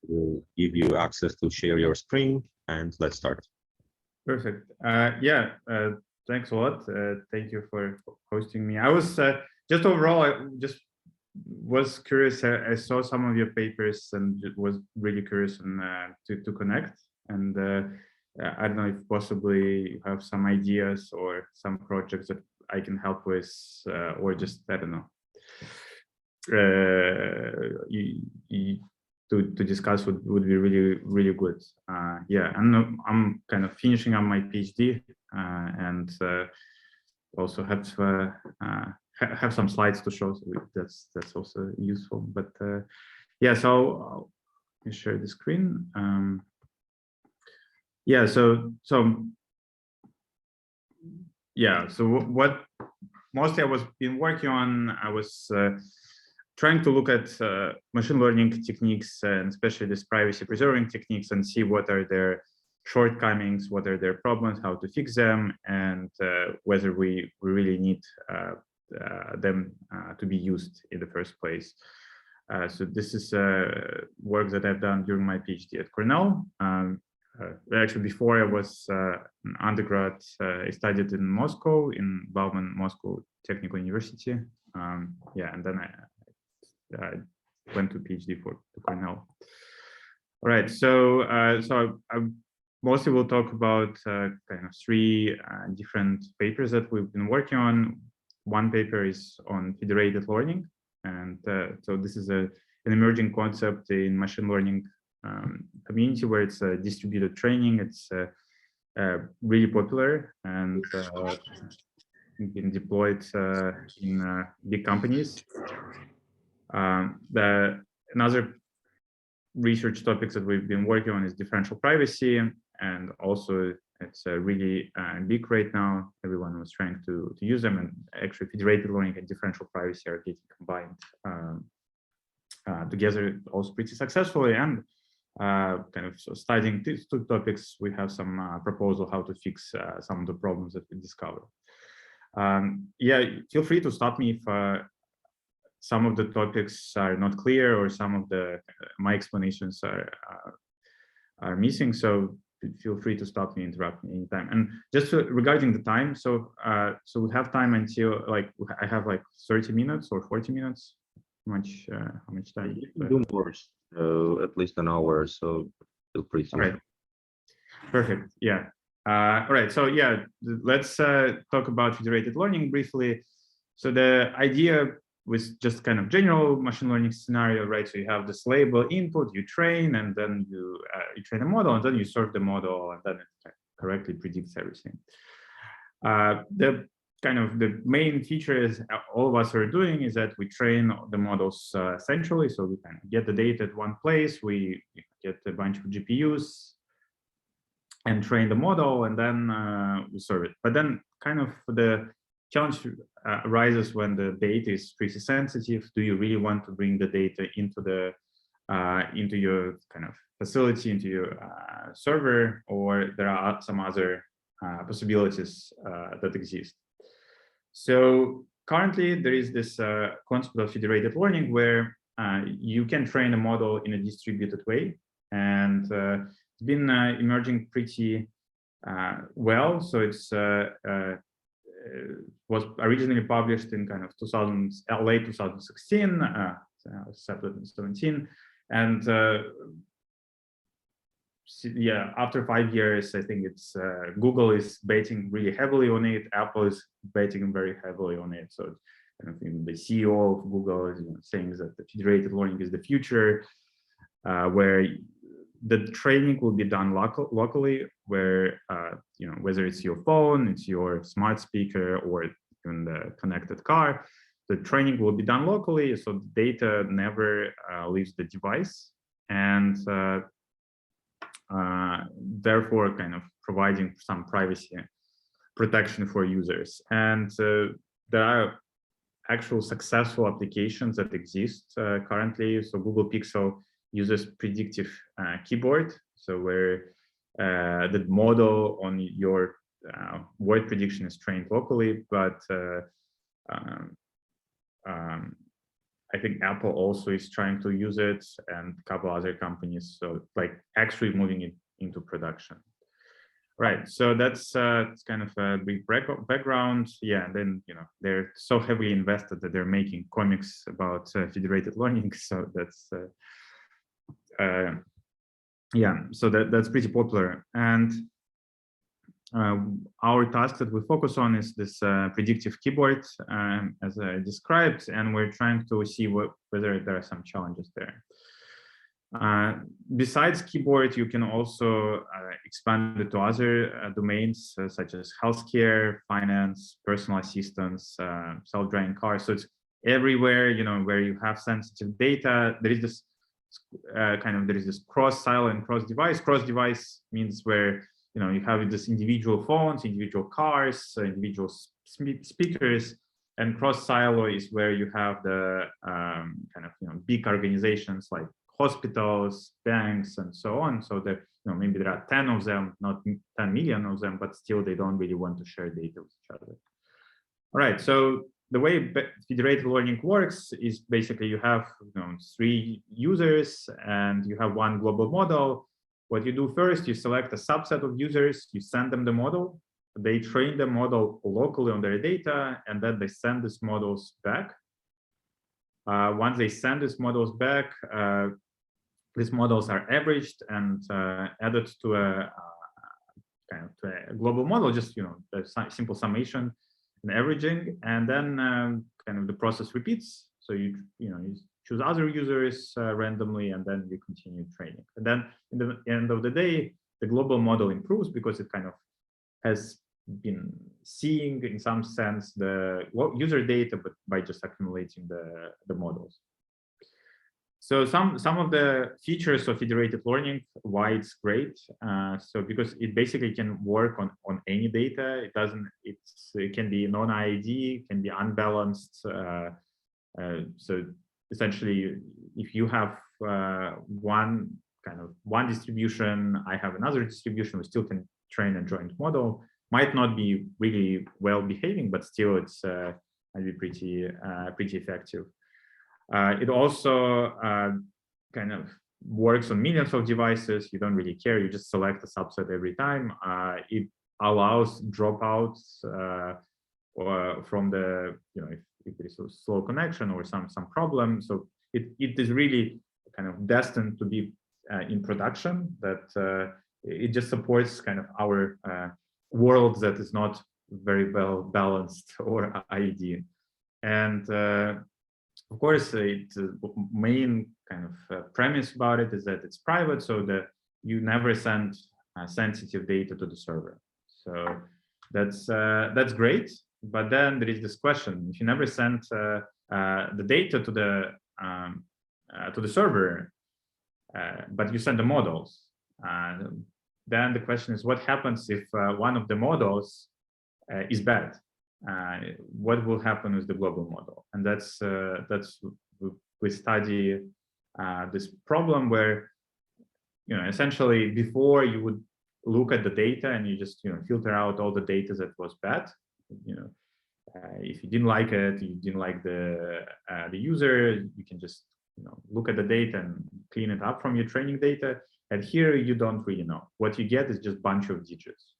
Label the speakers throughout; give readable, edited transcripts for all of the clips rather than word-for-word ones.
Speaker 1: will give you access to share your screen, and let's start.
Speaker 2: Perfect. Thanks a lot. Thank you for hosting me. I was just overall, I just was curious. I saw some of your papers and was really curious to connect. And I don't know if possibly you have some ideas or some projects that I can help with, or just, I don't know, to discuss would be really good. And I'm kind of finishing up my PhD and also have some slides to show, so that's also useful. But yeah, so let me share the screen. So what mostly I was been working on, I was trying to look at machine learning techniques, and especially this privacy preserving techniques, and see what are their shortcomings, what are their problems, how to fix them, and whether we really need them to be used in the first place. So this is work that I've done during my PhD at Cornell. Actually, before I was an undergrad, I studied in Moscow, in Bauman Moscow Technical University. And then I went to PhD to Cornell. All right, so I mostly will talk about kind of three different papers that we've been working on. One paper is on federated learning, and so this is an emerging concept in machine learning community where it's distributed training. It's really popular and been deployed in big companies. Another research topics that we've been working on is differential privacy, and also it's really big right now. Everyone was trying to use them, and actually federated learning and differential privacy are getting combined together, also pretty successfully. And kind of studying these two topics, we have some proposal how to fix some of the problems that we discover. Feel free to stop me if some of the topics are not clear or some of the my explanations are missing. So feel free to stop me, interrupt me anytime. And just regarding the time, so we have time until I have 30 minutes or 40 minutes. How much time?
Speaker 1: You can do more, so at least an hour. So feel free to.
Speaker 2: All right. Perfect. Yeah. All right. So yeah, let's talk about federated learning briefly. So the idea was just kind of general machine learning scenario, right? So you have this label input, you train, and then you train a model, and then you serve the model, and then it correctly predicts everything. The main feature is all of us are doing is that we train the models centrally. So we kind of get the data at one place, we get a bunch of GPUs and train the model, and then we serve it. But then kind of the challenge arises when the data is pretty sensitive. Do you really want to bring the data into your kind of facility, into your server, or there are some other possibilities that exist? So currently there is this concept of federated learning where you can train a model in a distributed way, and it's been emerging pretty well. So it's was originally published in kind of late 2016, 2017, and after 5 years, I think it's Google is betting really heavily on it. Apple is betting very heavily on it. So kind of the CEO of Google is saying that the federated learning is the future, where the training will be done locally, where whether it's your phone, it's your smart speaker, or even the connected car, the training will be done locally, so the data never leaves the device, and therefore kind of providing some privacy protection for users. And there are actual successful applications that exist currently. So Google Pixel uses predictive keyboard, so where the model on your word prediction is trained locally, but I think Apple also is trying to use it, and a couple other companies. So like actually moving it into production. Right. So that's it's kind of a brief background. Yeah. And then, they're so heavily invested that they're making comics about federated learning. So that's yeah. So that's pretty popular. And our task that we focus on is this predictive keyboard, as I described, and we're trying to see whether there are some challenges there. Besides keyboard, you can also expand it to other domains such as healthcare, finance, personal assistance, self-driving cars. So it's everywhere, where you have sensitive data. There is this there is this cross-silo and cross-device. Cross-device means where you have this individual phones, individual cars, individual speakers, and cross-silo is where you have the big organizations like hospitals, banks, and so on. So that maybe there are 10 of them, not 10 million of them, but still they don't really want to share data with each other. All right. So the way federated learning works is basically you have 3 users and you have one global model. What you do first, you select a subset of users, you send them the model, they train the model locally on their data, and then they send these models back. Once they send these models back, these models are averaged and added to a global model, just a simple summation and averaging, and then the process repeats. So you choose other users randomly, and then you continue training. And then in the end of the day, the global model improves because it has been seeing, in some sense, the user data, but by just accumulating the models. So some of the features of federated learning, why it's great. So because it basically can work on any data. It can be non-IID, can be unbalanced. So essentially, if you have one distribution, I have another distribution, we still can train a joint model. Might not be really well behaving, but still it's might be pretty effective. It also works on millions of devices. You don't really care. You just select a subset every time. It allows dropouts from the if there is a slow connection or some problem. So it is really destined to be in production. That it just supports our world that is not very well balanced or IED. And of course, the main premise about it is that it's private, so that you never send sensitive data to the server. So that's great. But then there is this question: if you never send the data to the server, but you send the models, then the question is, what happens if one of the models is bad? What will happen with the global model? And that's we study this problem where essentially before you would look at the data and you just filter out all the data that was bad. If you didn't like it, you didn't like the user, you can just look at the data and clean it up from your training data. And here you don't really know. What you get is just a bunch of digits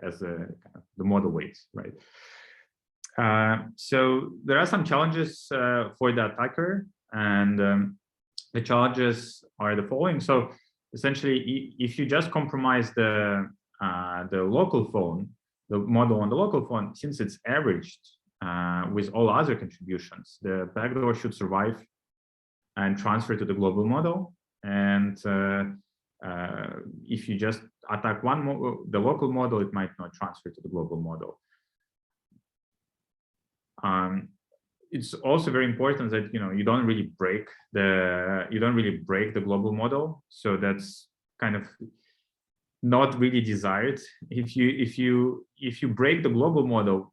Speaker 2: as the model weights, right? So there are some challenges for the attacker, and the challenges are the following. So essentially, if you just compromise the local phone, the model on the local phone, since it's averaged with all other contributions, the backdoor should survive and transfer to the global model. And if you just attack the local model, it might not transfer to the global model. It's also very important that you don't really break the global model. So that's not really desired. If you break the global model,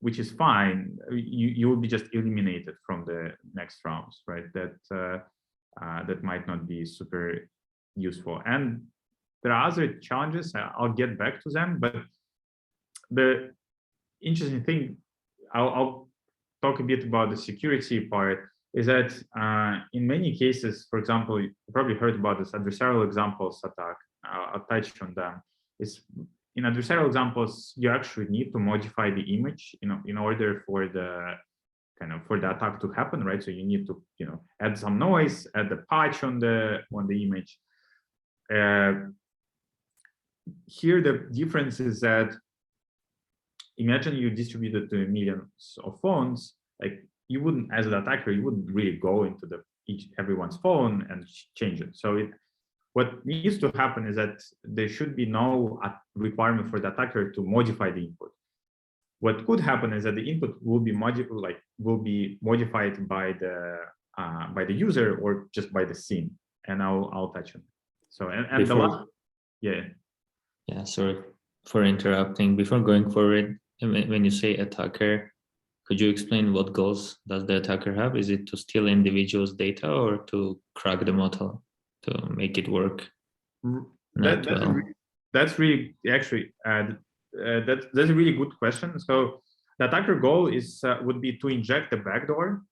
Speaker 2: which is fine, you will be just eliminated from the next rounds, right? That might not be super useful. And there are other challenges. I'll get back to them, but the interesting thing, I'll talk a bit about the security part. is that in many cases, for example, you probably heard about this adversarial examples attack. I'll touch on them. Is in adversarial examples, you actually need to modify the image, in order for the attack to happen, right? So you need to, add some noise, add the patch on the image. Here, the difference is that imagine you distributed to millions of phones, like you wouldn't, as an attacker, you wouldn't really go into everyone's phone and change it. So what needs to happen is that there should be no requirement for the attacker to modify the input. What could happen is that the input will be modified by the user or just by the scene, and I'll touch on it. So
Speaker 3: yeah, sorry for interrupting. Before going forward, when you say attacker, could you explain what goals does the attacker have? Is it to steal individuals' data or to crack the model to make it work?
Speaker 2: That's really actually that's a really good question. So the attacker goal would be to inject a backdoor,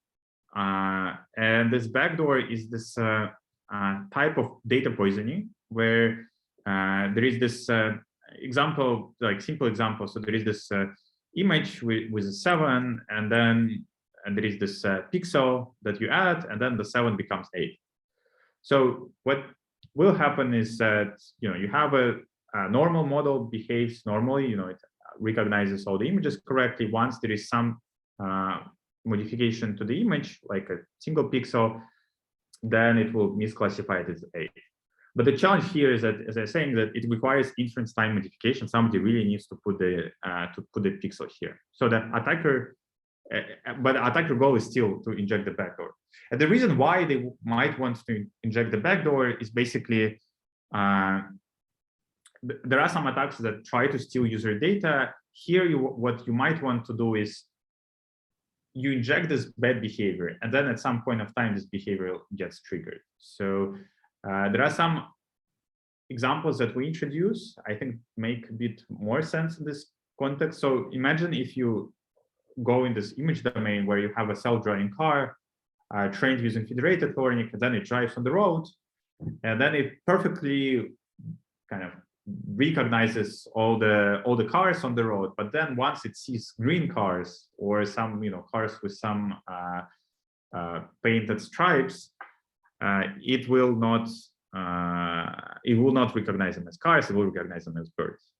Speaker 2: and this backdoor is this type of data poisoning where there is this example, like simple example. So there is this image with a 7, and there is this pixel that you add, and then the 7 becomes 8. So what will happen is that you have a normal model behaves normally. It recognizes all the images correctly. Once there is some modification to the image, like a single pixel, then it will misclassify it as 8. But the challenge here is that, as I was saying, that it requires inference time modification. Somebody really needs to put the pixel here. So the attacker, but the attacker goal is still to inject the backdoor. And the reason why they might want to inject the backdoor is basically there are some attacks that try to steal user data. Here, what you might want to do is you inject this bad behavior, and then at some point of time, this behavior gets triggered. So there are some examples that we introduce, I think, make a bit more sense in this context. So imagine if you go in this image domain where you have a self-driving car trained using federated learning, and then it drives on the road, and then it perfectly kind of recognizes all the cars on the road. But then once it sees green cars or some cars with some painted stripes, it will not recognize them as cars. It will recognize them as birds.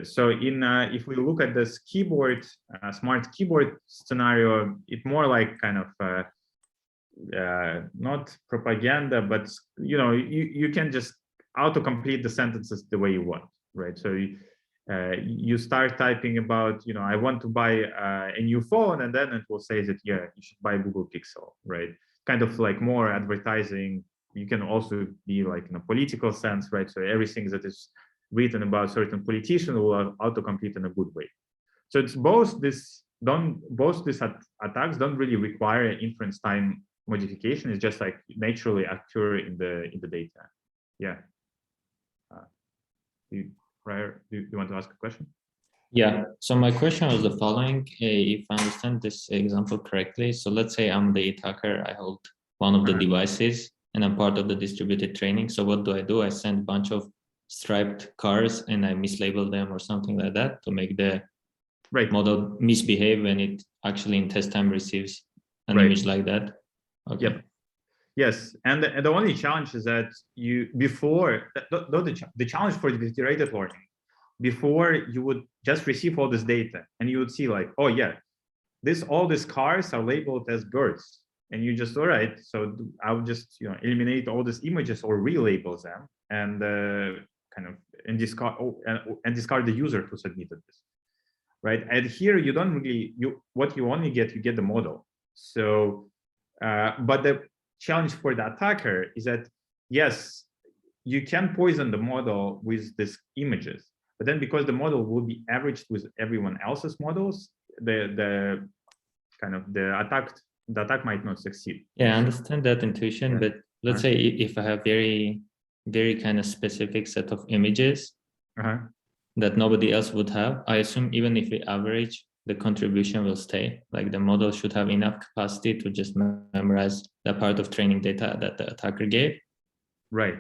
Speaker 2: So if we look at this keyboard, smart keyboard scenario, it's more like kind of not propaganda, but you can just auto-complete the sentences the way you want, right? So you start typing about, I want to buy a new phone, and then it will say that, yeah, you should buy Google Pixel, right? Kind of like more advertising. You can also be like in a political sense, right? So everything that is written about certain politician will autocomplete in a good way. So it's both these attacks don't really require inference time modification. It's just like naturally occur in the data. Yeah. Do you want to ask a question?
Speaker 3: Yeah. So my question was the following: if I understand this example correctly, so let's say I'm the attacker. I hold one of the devices, and I'm part of the distributed training. So what do? I send a bunch of striped cars and I mislabel them or something like that to make the model misbehave when it actually in test time receives an image like that. Okay.
Speaker 2: Yep. Yes, and the only challenge is that the challenge for the federated learning, before you would just receive all this data and you would see like, oh yeah, all these cars are labeled as birds, and you just, all right, so I'll just eliminate all these images or relabel them and discard the user who submitted this, right? And here you don't really you get the model. So but the challenge for the attacker is that, yes, you can poison the model with these images, but then because the model will be averaged with everyone else's models, the attack might not succeed.
Speaker 3: Yeah, I understand that intuition, but let's say if I have very, very kind of specific set of images that nobody else would have, I assume even if we average the contribution will stay. Like the model should have enough capacity to just memorize the part of training data that the attacker gave.
Speaker 2: Right.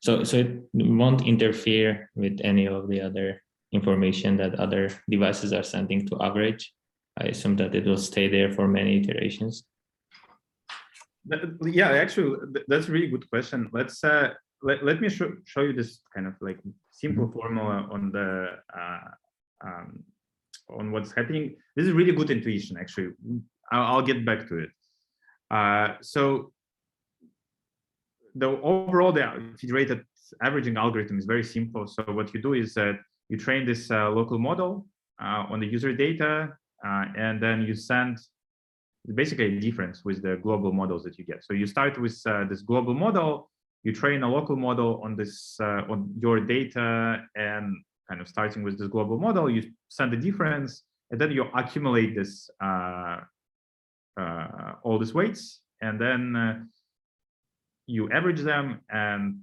Speaker 3: So it won't interfere with any of the other information that other devices are sending to average. I assume that it will stay there for many iterations.
Speaker 2: Yeah, actually, that's a really good question. Let's let me show you this kind of like simple formula on the on what's happening. This is really good intuition. Actually, I'll get back to it. So the overall the federated averaging algorithm is very simple. So what you do is that you train this local model on the user data, and then you send basically a difference with the global models that you get. So you start with this global model, you train a local model on this on your data, and kind of starting with this global model, you send the difference, and then you accumulate this all these weights, and then you average them and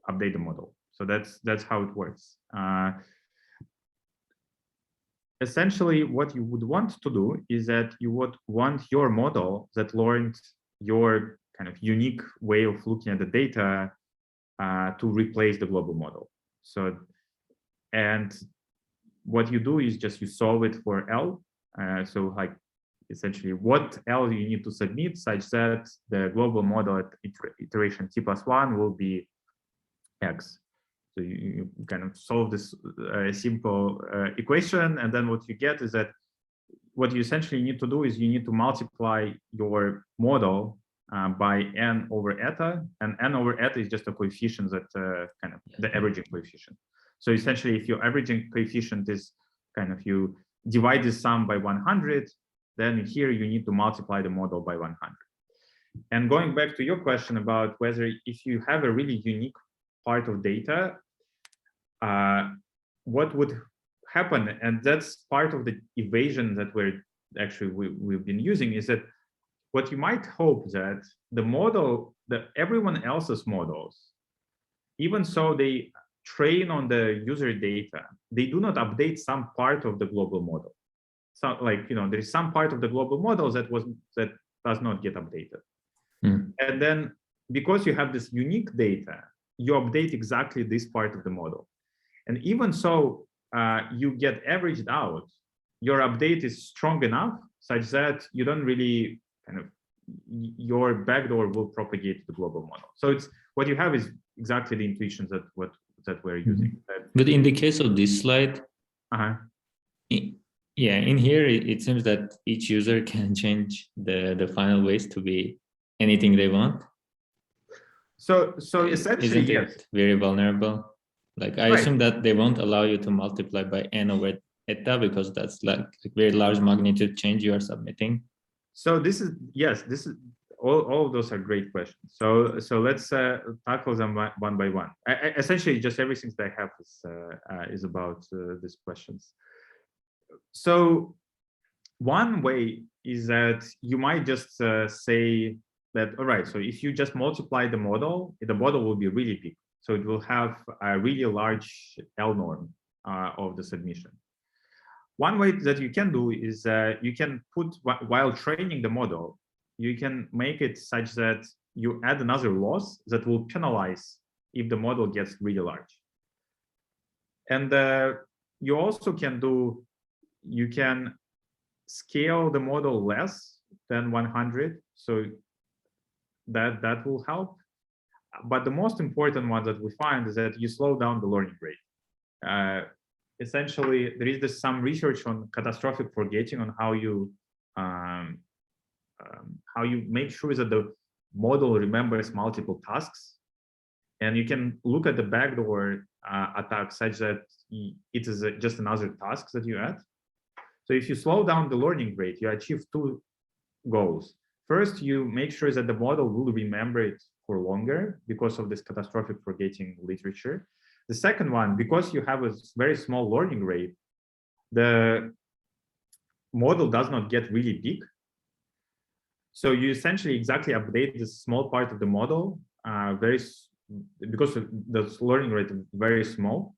Speaker 2: update the model. So that's how it works. Essentially, what you would want to do is that you would want your model that learned your kind of unique way of looking at the data to replace the global model. So, and what you do is just you solve it for L. So like essentially what L you need to submit such that the global model at iteration t+1 will be X. So you kind of solve this simple equation, and then what you get is that what you essentially need to do is you need to multiply your model by n over eta, and n over eta is just a coefficient that kind of the averaging coefficient. So essentially, if your averaging coefficient is kind of you divide this sum by 100, then here you need to multiply the model by 100. And going back to your question about whether if you have a really unique part of data, what would happen, and that's part of the evasion that we've been using, is that what you might hope that the model, that everyone else's models, even so they train on the user data, they do not update some part of the global model. So like, there is some part of the global model that does not get updated. And then because you have this unique data, you update exactly this part of the model. And even so, you get averaged out, your update is strong enough such that you don't really kind of, your backdoor will propagate the global model. So it's what you have is exactly the intuitions that we're using.
Speaker 3: But in the case of this slide, yeah, in here it seems that each user can change the final weights to be anything they want. So
Speaker 2: essentially,
Speaker 3: isn't it
Speaker 2: yes,
Speaker 3: very vulnerable? Like I assume that they won't allow you to multiply by n over eta because that's like a very large magnitude change you are submitting.
Speaker 2: So this is, yes, this is all of those are great questions. So let's tackle them one by one. Essentially, just everything that I have is about these questions. So one way is that you might just say that, all right, so if you just multiply the model will be really big. So it will have a really large L norm of the submission. One way that you can do is you can put, while training the model, you can make it such that you add another loss that will penalize if the model gets really large. And you also can do, you can scale the model less than 100. So that will help. But the most important one that we find is that you slow down the learning rate. Essentially, there is some research on catastrophic forgetting, on how you make sure that the model remembers multiple tasks, and you can look at the backdoor attack such that it is just another task that you add. So if you slow down the learning rate, you achieve two goals. First, you make sure that the model will remember it for longer because of this catastrophic forgetting literature. The second one, because you have a very small learning rate, the model does not get really big. So you essentially exactly update this small part of the model because the learning rate is very small.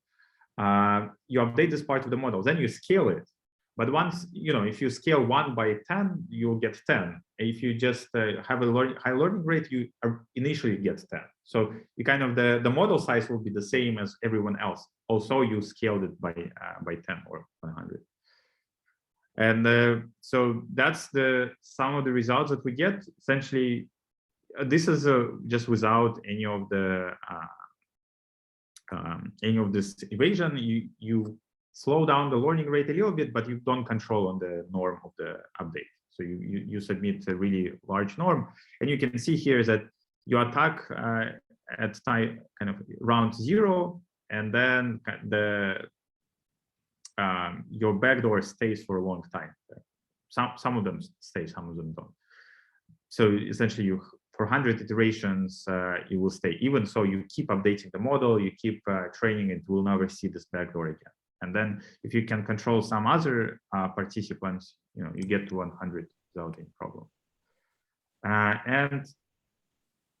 Speaker 2: You update this part of the model, then you scale it But once, if you scale 1 by 10, you'll get 10. If you just have a high learning rate, you initially get 10. So you kind of, the model size will be the same as everyone else. Also, you scaled it by 10 or 100. And so that's some of the results that we get. Essentially, this is just without any of this evasion. You slow down the learning rate a little bit, but you don't control on the norm of the update. So you submit a really large norm, and you can see here that you attack at time kind of round 0, and then your backdoor stays for a long time. Some of them stay, some of them don't. So essentially, for 100 iterations, you will stay. Even so, you keep updating the model, you keep training it, will never see this backdoor again. And then if you can control some other participants, you get to 100 without any problem. And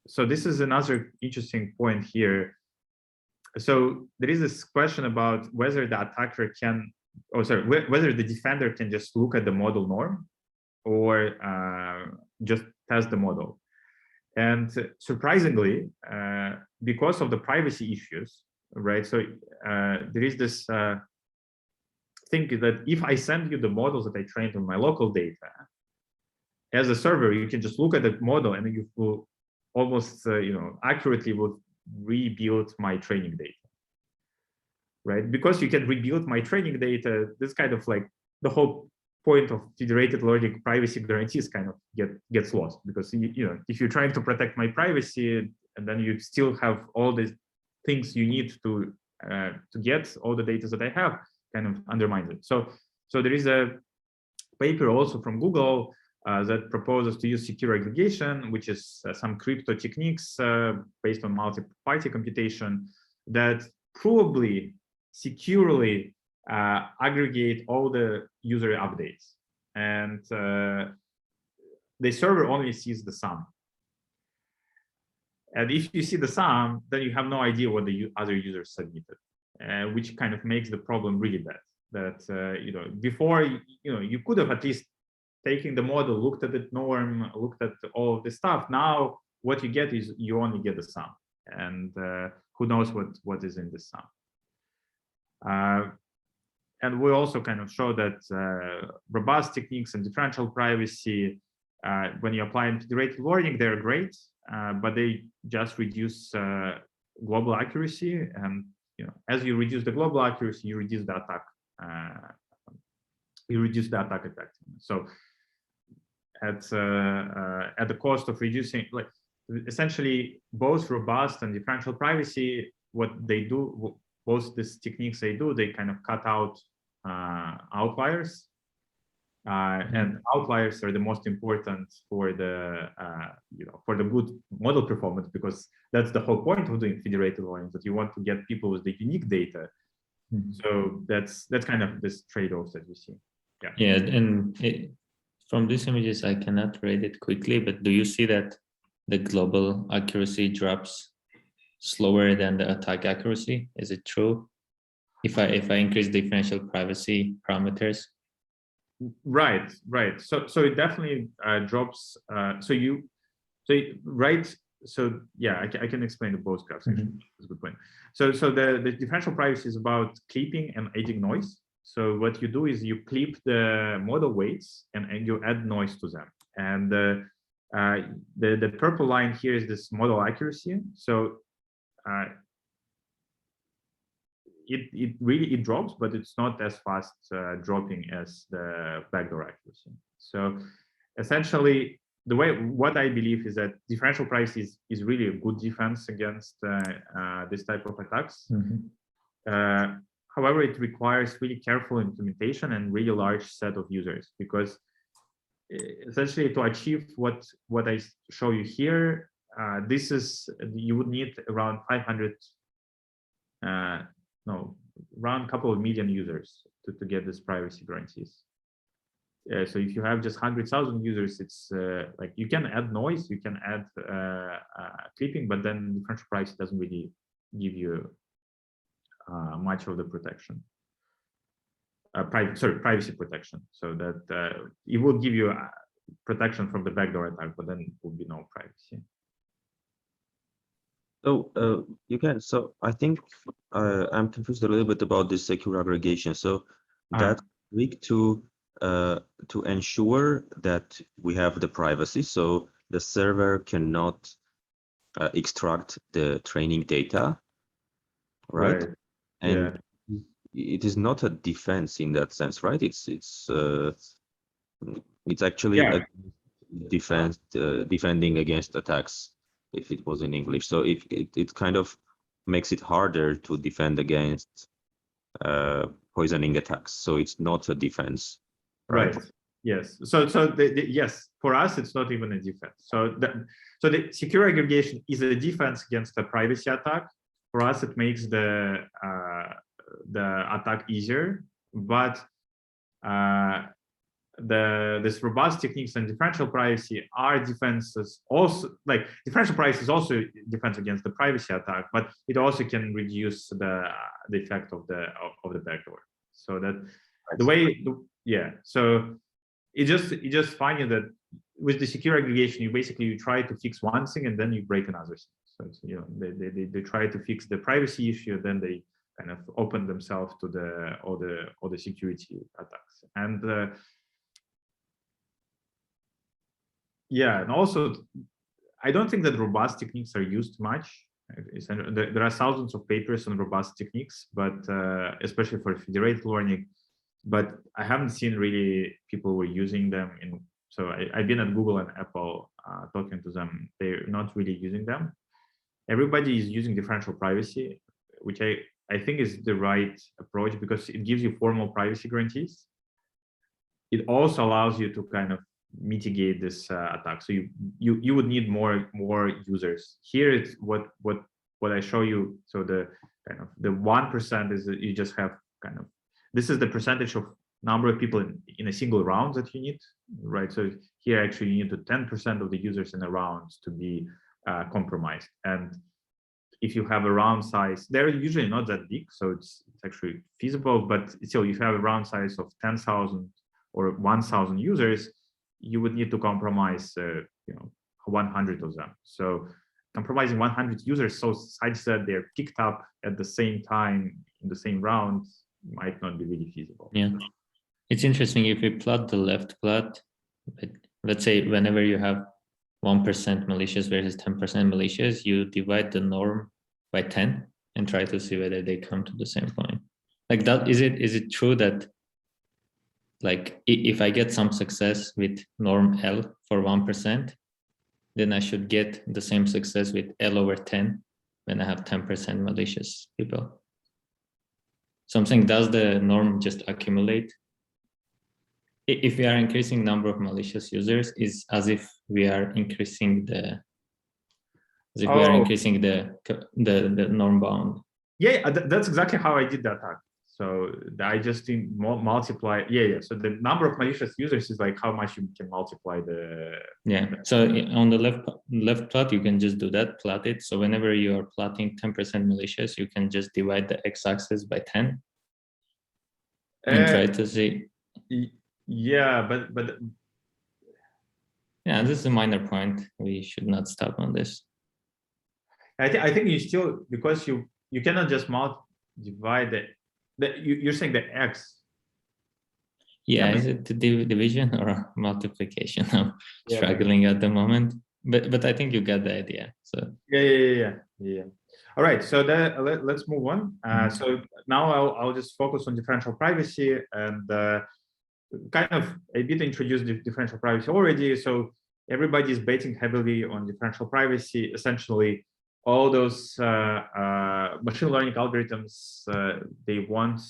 Speaker 2: so this is another interesting point here. So there is this question about whether the attacker can, whether the defender can just look at the model norm or just test the model. And surprisingly, because of the privacy issues, right? So there is this thing that if I send you the models that I trained on my local data, as a server, you can just look at the model and you will almost, accurately will rebuild my training data, right? Because you can rebuild my training data, this kind of like the whole point of federated logic privacy guarantees kind of gets lost, because if you're trying to protect my privacy and then you still have all the things you need to get all the data that I have, kind of undermines it. So there is a paper also from Google that proposes to use secure aggregation, which is some crypto techniques based on multi-party computation that probably securely aggregate all the user updates, and the server only sees the sum. And if you see the sum, then you have no idea what the other users submitted, which kind of makes the problem really bad. That before you could have at least taken the model, looked at the norm, looked at all of the stuff. Now what you get is you only get the sum, and who knows what is in the sum. And we also kind of show that robust techniques and differential privacy, when you apply in federated learning, they're great, but they just reduce global accuracy. And as you reduce the global accuracy, you reduce the attack. Effectiveness. So at the cost of reducing, like essentially both robust and differential privacy, what they do, both these techniques they kind of cut out outliers, and outliers are the most important for the for the good model performance, because that's the whole point of doing federated learning, that you want to get people with the unique data. So that's kind of this trade-offs that we see.
Speaker 3: Yeah, and from these images I cannot read it quickly, but do you see that the global accuracy drops slower than the attack accuracy? Is it true? If I increase differential privacy parameters?
Speaker 2: Right. So it definitely drops. So yeah, I can explain the both graphs. Actually. That's a good point. So the differential privacy is about clipping and adding noise. So what you do is you clip the model weights and you add noise to them. And the purple line here is this model accuracy. So it really drops, but it's not as fast dropping as the backdoor accuracy. So essentially, what I believe is that differential privacy is really a good defense against this type of attacks. However, it requires really careful implementation and really large set of users, because essentially to achieve what I show you here, you would need around 500, around a couple of million users to get this privacy guarantees. So if you have just 100,000 users, it's like you can add noise, you can add clipping, but then differential privacy doesn't really give you much of the protection. privacy protection, so that it will give you protection from the backdoor attack, but then it will be no privacy.
Speaker 1: So you can. So I think I'm confused a little bit about this secure aggregation. So that's weak to ensure that we have the privacy. So the server cannot extract the training data, right? And it is not a defense in that sense, right? It's actually a defense, defending against attacks, if it was in English. So if it kind of makes it harder to defend against poisoning attacks. So it's not a defense, right?
Speaker 2: Yes. So yes, for us it's not even a defense. So the secure aggregation is a defense against a privacy attack. For us, it makes the attack easier, but this robust techniques and differential privacy are defenses also. Like differential privacy is also defense against the privacy attack, but it also can reduce the effect of the backdoor. So that the way, so it just funny that with the secure aggregation, you try to fix one thing and then you break another thing. So you know they try to fix the privacy issue, then they kind of open themselves to all the security attacks. And and also I don't think that robust techniques are used much. There are thousands of papers on robust techniques, but especially for federated learning, but I haven't seen really people were using them so I've been at Google and Apple talking to them. They're not really using them. Everybody is using differential privacy, which I think is the right approach because it gives you formal privacy guarantees. It also allows you to kind of mitigate this attack. So you would need more users. Here it's what I show you. So the kind of the 1% is that you just have kind of, this is the percentage of number of people in a single round that you need, right? So here actually you need to 10% of the users in a round to be compromised. And if you have a round size, they're usually not that big, so it's actually feasible, but still if you have a round size of 10,000 or 1,000 users, you would need to compromise 100 of them. So compromising 100 users such that they're picked up at the same time in the same round might not be really feasible.
Speaker 3: Yeah, it's interesting if we plot the left plot, let's say whenever you have 1% malicious versus 10% malicious, you divide the norm by 10 and try to see whether they come to the same point. Like that, is it true that like if I get some success with norm L for 1%, then I should get the same success with L over 10 when I have 10% malicious people? So I'm saying, does the norm just accumulate? If we are increasing number of malicious users, is as if we are increasing the norm bound.
Speaker 2: Yeah, that's exactly how I did that attack. So I just multiply. So the number of malicious users is like how much you can multiply the.
Speaker 3: So on the left plot, you can just do that, plot it. So whenever you are plotting 10% malicious, you can just divide the x-axis by 10 and try to see.
Speaker 2: But
Speaker 3: this is a minor point. We should not stop on this.
Speaker 2: I think you still, because you cannot just divide you're saying the x.
Speaker 3: Is it the division or multiplication? I'm struggling at the moment, but I think you got the idea. So
Speaker 2: Yeah. All right, so let's move on. So now I'll just focus on differential privacy and kind of a bit introduce the differential privacy already. So everybody is betting heavily on differential privacy. Essentially, all those machine learning algorithms they want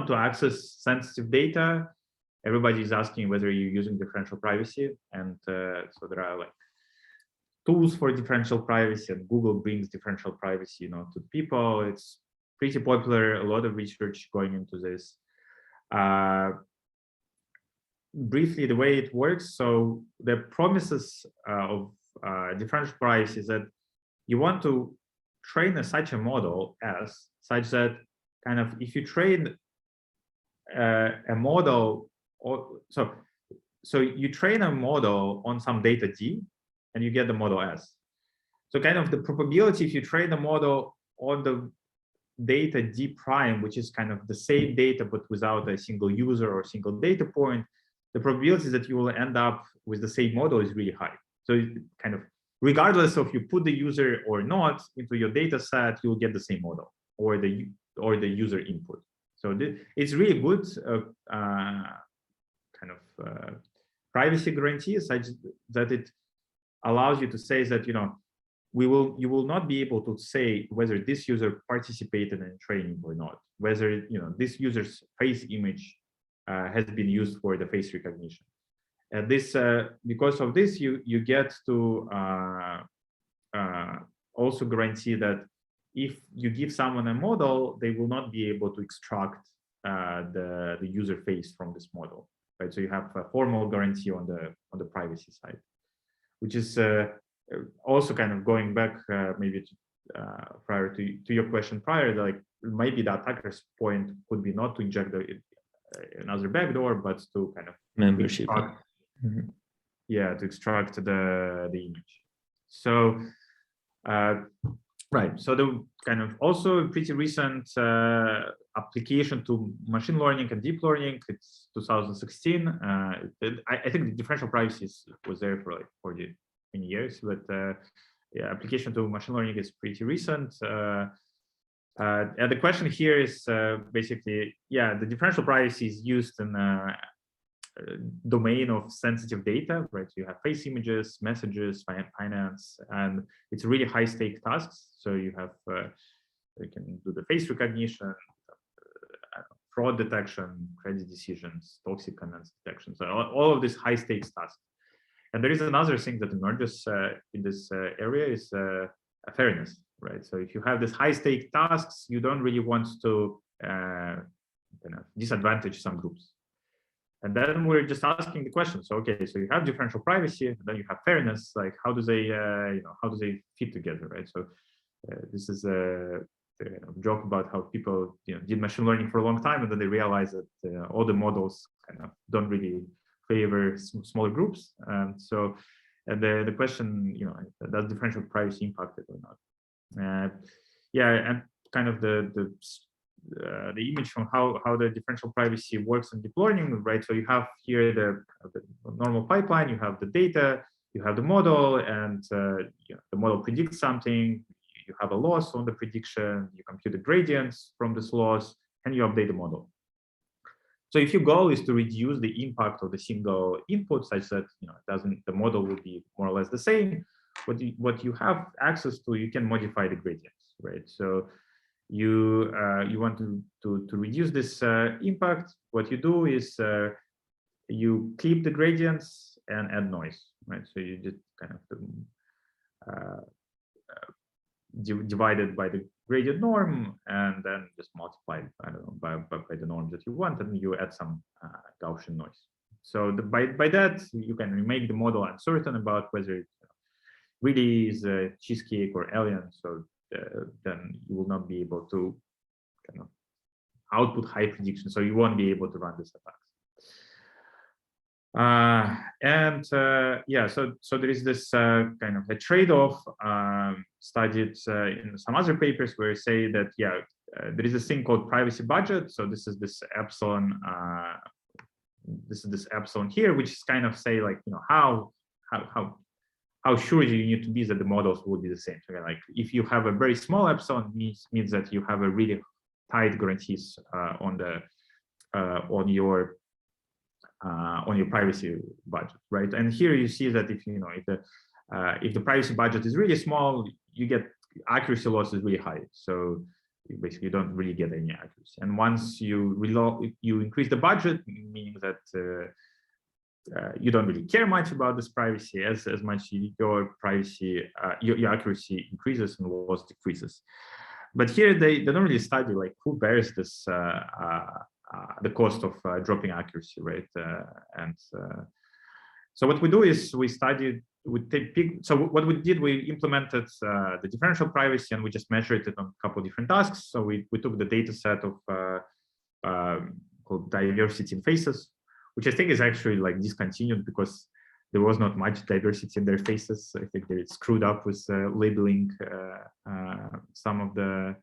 Speaker 2: to access sensitive data. Everybody is asking whether you're using differential privacy, and so there are like tools for differential privacy, and Google brings differential privacy, to people. It's pretty popular. A lot of research going into this. Briefly, the way it works. So the promises of differential privacy is that you want to train such a model such that kind of if you train a model, so you train a model on some data D, and you get the model S. So kind of the probability if you train a model on the data D prime, which is kind of the same data but without a single user or single data point, the probability that you will end up with the same model is really high. So kind of regardless of you put the user or not into your data set, you'll get the same model or the user input. So it's really good privacy guarantee such that it allows you to say that you will not be able to say whether this user participated in training or not, whether this user's face image has been used for the face recognition. And this because of this you get to also guarantee that if you give someone a model, they will not be able to extract the user face from this model, right? So you have a formal guarantee on the privacy side, which is also kind of going back maybe prior to your question prior, like maybe the attacker's point could be not to inject another backdoor, but to kind of
Speaker 3: membership.
Speaker 2: Yeah, to extract the image. So right, so the kind of also pretty recent application to machine learning and deep learning, it's 2016. I think the differential privacy was there for like 40 years, but yeah, application to machine learning is pretty recent. And the question here is basically, yeah, the differential privacy is used in domain of sensitive data, right? So you have face images, messages, finance, and it's really high stake tasks. So you have, you can do the face recognition, fraud detection, credit decisions, toxic comments detection. So all of these high stakes tasks. And there is another thing that emerges in this area is fairness, right? So if you have these high stake tasks, you don't really want to disadvantage some groups. And then we're just asking the question. So okay, so you have differential privacy, and then you have fairness. Like how do they, how do they fit together, right? So this is a joke about how people, did machine learning for a long time, and then they realize that all the models kind of don't really favor smaller groups. So, and the question, does differential privacy impact it or not? Yeah, and kind of the image from how the differential privacy works in deep learning, right? So you have here the normal pipeline, you have the data, you have the model, and the model predicts something, you have a loss on the prediction, you compute the gradients from this loss, and you update the model. So if your goal is to reduce the impact of the single input such that the model will be more or less the same, what you have access to, you can modify the gradients, right? So you want to reduce this impact. What you do is you clip the gradients and add noise, right? So you just kind of divide it by the gradient norm and then just multiply it, I don't know, by the norm that you want, and you add some Gaussian noise. So by that you can make the model uncertain about whether it really is a cheesecake or alien. So then you will not be able to kind of output high prediction. So you won't be able to run this attacks. Yeah, so there is this kind of a trade-off studied in some other papers where say that there is a thing called privacy budget. So this is this epsilon. This is this epsilon here, which is kind of say like how sure do you need to be that the models will be the same. So like if you have a very small epsilon, means that you have a really tight guarantees on your privacy budget, right? And here you see that if if the privacy budget is really small, you get accuracy loss is really high. So you basically don't really get any accuracy. And once you increase the budget, meaning that you don't really care much about this privacy as much. Your privacy, your accuracy increases and loss decreases. But here they don't really study like who bears this the cost of dropping accuracy, right? So what we do is we what we did, we implemented the differential privacy and we just measured it on a couple of different tasks. So we took the data set of called diversity in faces, which I think is actually like discontinued because there was not much diversity in their faces. I think they screwed up with labeling some of the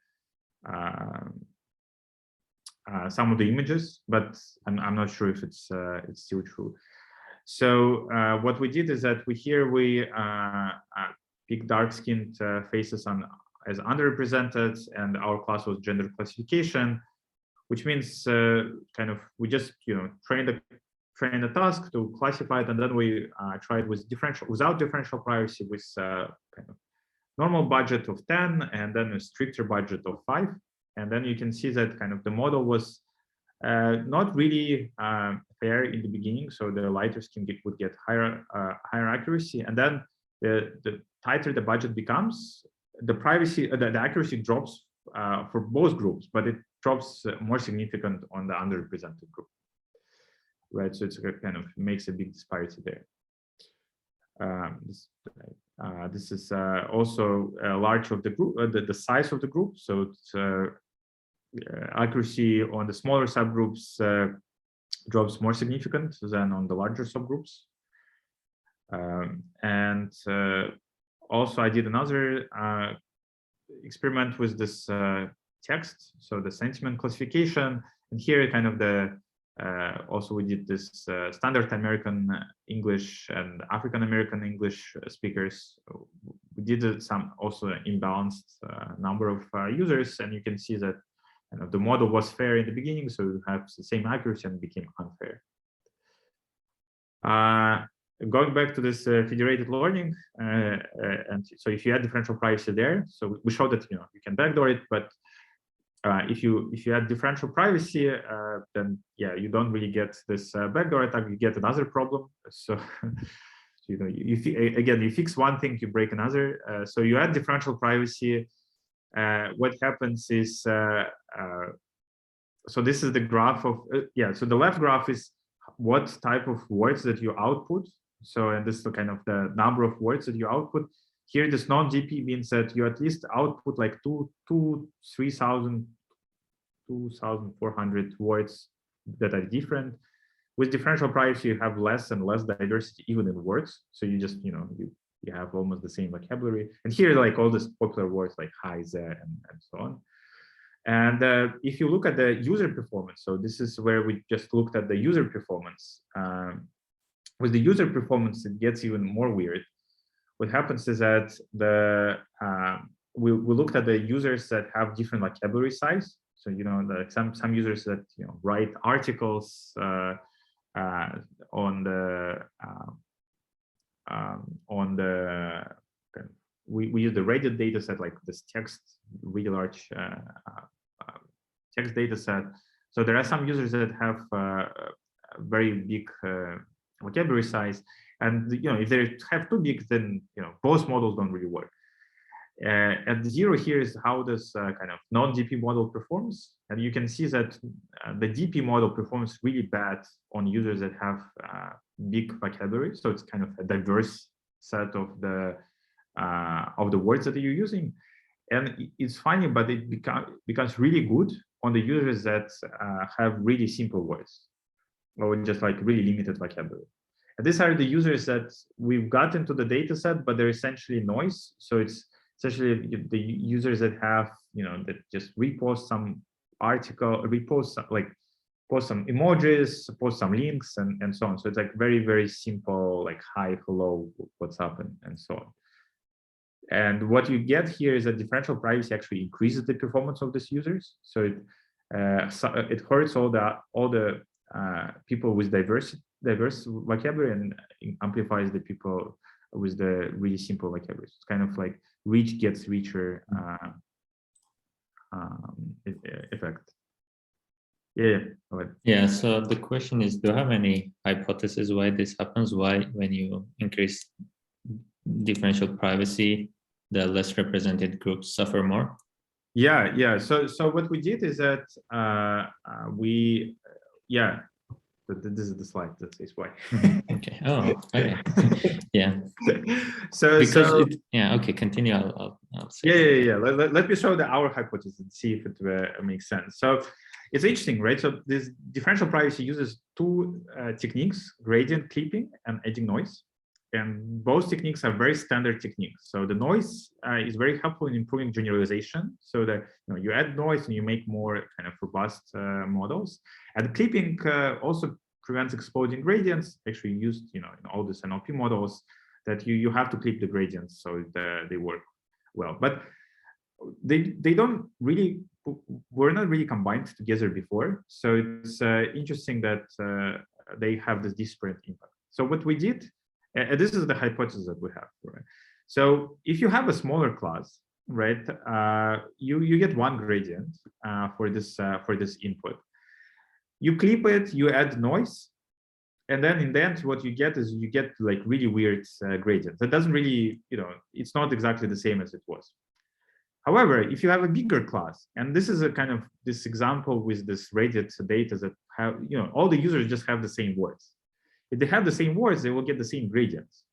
Speaker 2: images, but I'm not sure if it's still true. So what we did is that we pick dark-skinned faces as underrepresented, and our class was gender classification, which means kind of we just train a task to classify it, and then we tried without differential privacy with kind of normal budget of 10 and then a stricter budget of 5. And then you can see that kind of the model was not really fair in the beginning. So the lighter skin would get higher accuracy, and then the tighter the budget becomes, the accuracy drops for both groups, but it drops more significant on the underrepresented group. Right, so it's kind of makes a big disparity there. This is also large of the group, the size of the group. So it's, accuracy on the smaller subgroups drops more significant than on the larger subgroups. And also, I did another experiment with this text, so the sentiment classification, and here kind of also we did this standard American English and African American English speakers. We did some also imbalanced number of users, and you can see that the model was fair in the beginning, so you have the same accuracy, and became unfair. Going back to this federated learning, and so if you add differential privacy there, so we showed that you can backdoor it, but if you add differential privacy, then yeah, you don't really get this backdoor attack. You get another problem. So you fix one thing, you break another. So you add differential privacy. What happens is so this is the graph of so the left graph is what type of words that you output. So, and this is the kind of the number of words that you output. Here, this non-GP means that you at least output like 2,400 words that are different. With differential privacy, you have less and less diversity even in words. So you just, you have almost the same vocabulary. And here, like all these popular words like hi, there, and so on. And if you look at the user performance, so this is where we just looked at the user performance. With the user performance, it gets even more weird. What happens is that we looked at the users that have different vocabulary size. So some users that write articles we use the rated data set, like this text, really large text data set. So there are some users that have very big vocabulary size, and if they have too big, then both models don't really work. At 0 here is how this kind of non-DP model performs, and you can see that the DP model performs really bad on users that have big vocabulary. So it's kind of a diverse set of the words that you're using, and it's funny, but it becomes really good on the users that have really simple words, or just like really limited vocabulary. And these are the users that we've got into the data set, but they're essentially noise. So it's essentially the users that have, that just repost some article, post some emojis, post some links, and so on. So it's like very, very simple, like hi, hello, what's up, and so on. And what you get here is that differential privacy actually increases the performance of these users. So it hurts all the people with diverse vocabulary and amplifies the people with the really simple vocabulary. It's kind of like rich gets richer effect.
Speaker 3: Yeah. So the question is, do you have any hypothesis why this happens? Why, when you increase differential privacy, the less represented groups suffer more?
Speaker 2: Yeah. So what we did is that this is the slide that says why.
Speaker 3: Okay. Oh, okay. Yeah. Okay. Continue. I'll say.
Speaker 2: Yeah. Let me show our hypothesis and see if it makes sense. So it's interesting, right? So this differential privacy uses two techniques, gradient clipping and adding noise. And both techniques are very standard techniques. So the noise is very helpful in improving generalization. So that you add noise and you make more kind of robust models. And clipping also prevents exploding gradients. Actually used in all these NLP models that you have to clip the gradients so they work well. But they don't really were not really combined together before. So it's interesting that they have this disparate impact. So what we did. And this is the hypothesis that we have, right? So if you have a smaller class, right, you get one gradient for this input. You clip it, you add noise, and then in the end, what you get is you get like really weird gradients. That doesn't really, it's not exactly the same as it was. However, if you have a bigger class, and this is a kind of this example with this rated data that have, all the users just have the same words. If they have the same words, they will get the same gradients.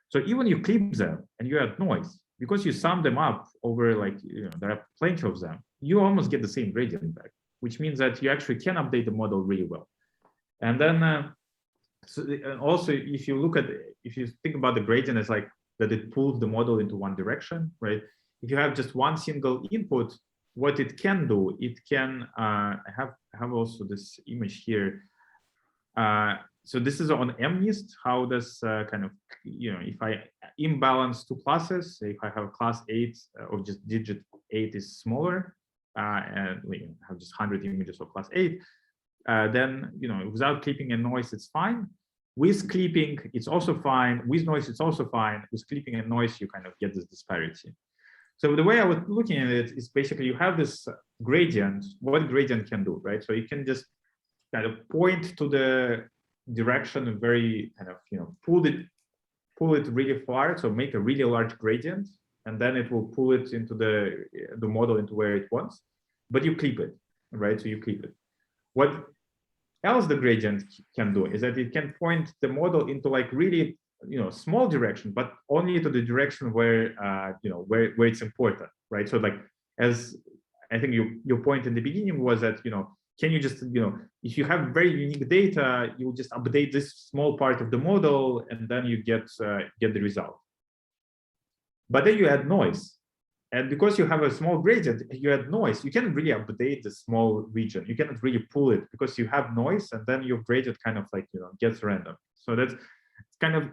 Speaker 2: So even you clip them and you add noise, because you sum them up over there are plenty of them, you almost get the same gradient back, which means that you actually can update the model really well. And then also, if you think about the gradient as like that it pulls the model into one direction, right? If you have just one single input, what it can do, it can I have also this image here. So this is on MNIST, how does kind of, if I imbalance two classes, if I have class 8 or just digit 8 is smaller, and we have just 100 images of class 8, then, without clipping and noise, it's fine. With clipping, it's also fine. With noise, it's also fine. With clipping and noise, you kind of get this disparity. So the way I was looking at it is basically you have this gradient, what gradient can do, right? So you can just kind of point to the direction and very kind of pull it really far, so make a really large gradient, and then it will pull it into the model into where it wants, but you clip it, right? So you clip it. What else the gradient can do is that it can point the model into like really small direction, but only to the direction where where it's important, right? So like, as I think your point in the beginning was that can you just, if you have very unique data, you just update this small part of the model and then you get the result. But then you add noise. And because you have a small gradient, you add noise, you cannot really update the small region. You cannot really pull it because you have noise and then your gradient kind of like, gets random. So that's kind of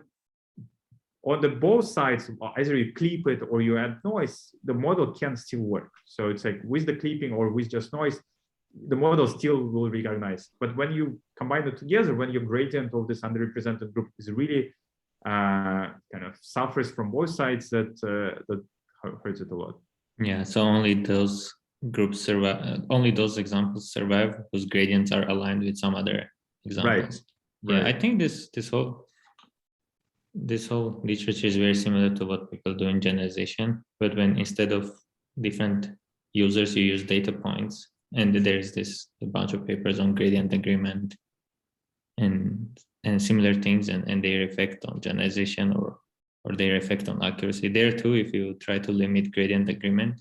Speaker 2: on the both sides, either you clip it or you add noise, the model can still work. So it's like with the clipping or with just noise, the model still will recognize. But when you combine it together, when your gradient of this underrepresented group is really kind of suffers from both sides, that hurts it a lot.
Speaker 3: Yeah, so only those groups survive, only those examples survive whose gradients are aligned with some other examples. Right. Yeah, I think this whole literature is very similar to what people do in generalization, but when instead of different users, you use data points. And there's a bunch of papers on gradient agreement and similar things and their effect on generalization or their effect on accuracy. There too, if you try to limit gradient agreement,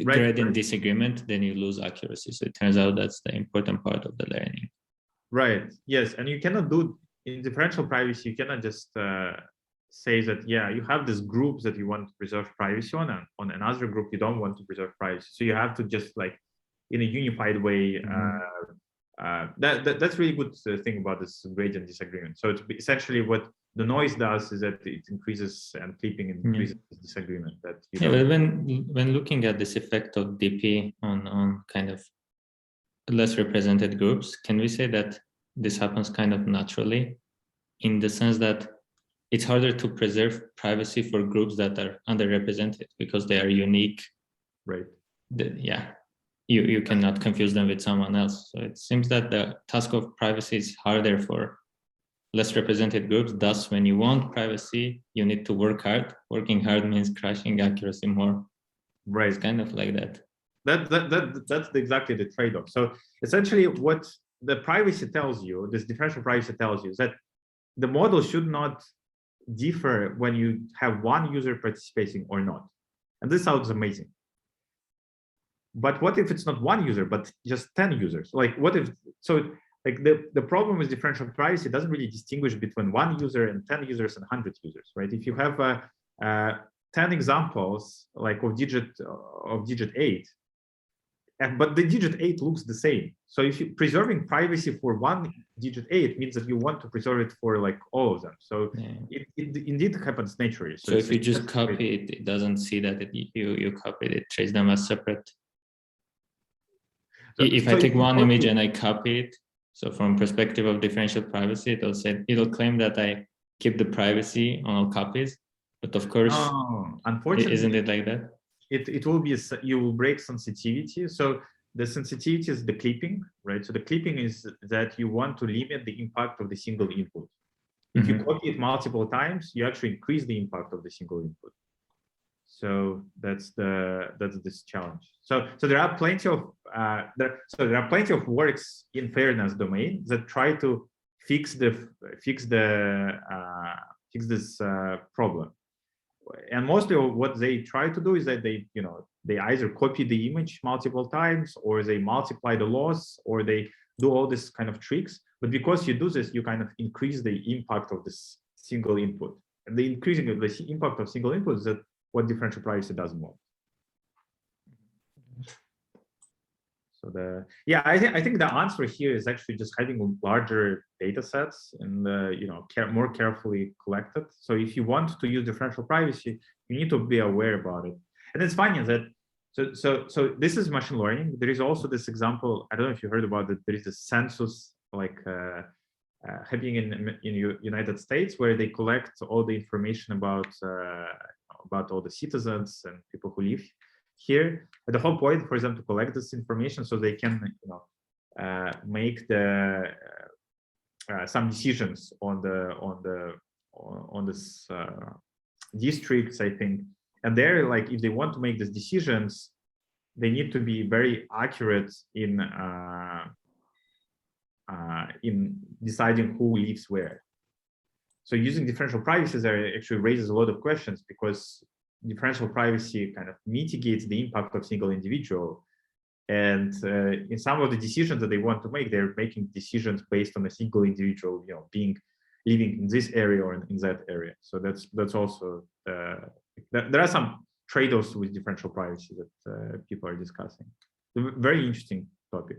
Speaker 3: gradient disagreement, then you lose accuracy. So it turns out that's the important part of the learning.
Speaker 2: Right. Yes, and you cannot do in differential privacy. You cannot just say that you have this group that you want to preserve privacy on, and on another group you don't want to preserve privacy. So you have to just like in a unified way. That's really good thing about this gradient disagreement. So it's essentially what the noise does is that it increases, and clipping increases disagreement. That
Speaker 3: but when looking at this effect of DP on kind of less represented groups, can we say that this happens kind of naturally, in the sense that it's harder to preserve privacy for groups that are underrepresented because they are unique.
Speaker 2: Right.
Speaker 3: You cannot confuse them with someone else. So it seems that the task of privacy is harder for less represented groups. Thus, when you want privacy, you need to work hard. Working hard means crashing accuracy more.
Speaker 2: Right.
Speaker 3: It's kind of like that.
Speaker 2: That's exactly the trade-off. So essentially what the privacy tells you, this differential privacy tells you, is that the model should not differ when you have one user participating or not. And this sounds amazing. but what if it's not one user, but just 10 users? Like what if, so like the problem with differential privacy doesn't really distinguish between 1 user and 10 users and 100 users, right? If you have 10 examples like of digit 8, but the digit 8 looks the same. So if you're preserving privacy for one digit 8 means that you want to preserve it for like all of them. So it indeed happens naturally.
Speaker 3: So if you just copy it, it doesn't see that you copied it, treats them as separate. So, if I take one image and I copy it, so from perspective of differential privacy, it'll claim that I keep the privacy on all copies, but of course,
Speaker 2: unfortunately,
Speaker 3: isn't it like that?
Speaker 2: It will be, you will break sensitivity. So the sensitivity is the clipping, right? So the clipping is that you want to limit the impact of the single input. If you copy it multiple times, you actually increase the impact of the single input. So that's this challenge. So there are plenty of there are plenty of works in fairness domain that try to fix this problem. And mostly what they try to do is that they either copy the image multiple times, or they multiply the loss, or they do all this kind of tricks. But because you do this, you kind of increase the impact of this single input. And the increasing of the impact of single input is that what differential privacy doesn't want. So I think the answer here is actually just having larger data sets and more carefully collected. So if you want to use differential privacy, you need to be aware about it. And it's funny that so this is machine learning. There is also this example. I don't know if you heard about it. There is a census happening in United States where they collect all the information about all the citizens and people who live here. But the whole point for them to collect this information so they can make some decisions on this districts, I think. And they're like, if they want to make these decisions, they need to be very accurate in deciding who lives where. So using differential privacy there actually raises a lot of questions, because differential privacy kind of mitigates the impact of single individual. And in some of the decisions that they want to make, they're making decisions based on a single individual, living in this area or in that area. So that's also there are some trade-offs with differential privacy that people are discussing. Very interesting topic.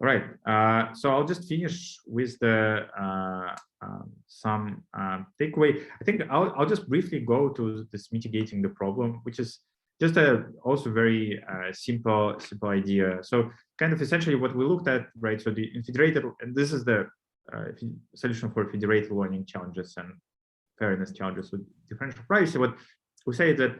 Speaker 2: All right, so I'll just finish with some takeaway. I think I'll just briefly go to this mitigating the problem, which is just a also very simple idea. So kind of essentially what we looked at, right? So the federated, and this is the solution for federated learning challenges and fairness challenges with differential privacy. What we say is that,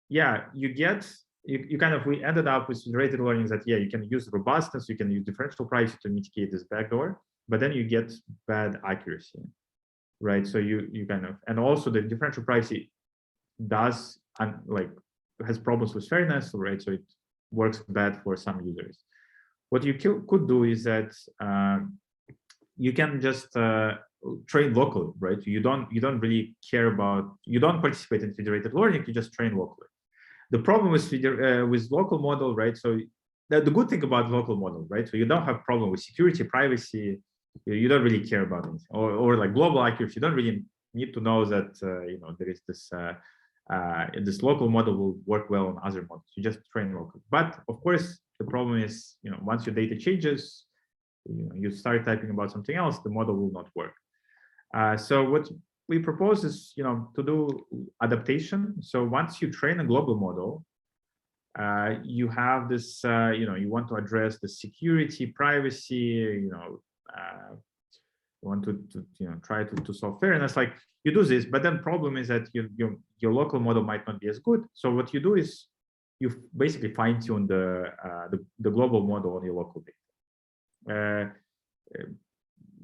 Speaker 2: yeah, we ended up with federated learning that, yeah, you can use robustness, you can use differential privacy to mitigate this backdoor, but then you get bad accuracy, right? So you kind of, and also the differential privacy does has problems with fairness, right? So it works bad for some users. What you could do is that you can just train locally, right? You don't really care about, you don't participate in federated learning, you just train locally. The problem with local model, right? So the good thing about local model, right? So you don't have problem with security, privacy. You don't really care about it, or like global accuracy. You don't really need to know that there is this this local model will work well on other models. You just train local. But of course, the problem is once your data changes, you start typing about something else, the model will not work. So what we propose is to do adaptation. So once you train a global model, you have this you want to address the security, privacy, you want to try to solve fairness, like you do this, but then problem is that your local model might not be as good. So what you do is you basically fine-tune the global model on your local data.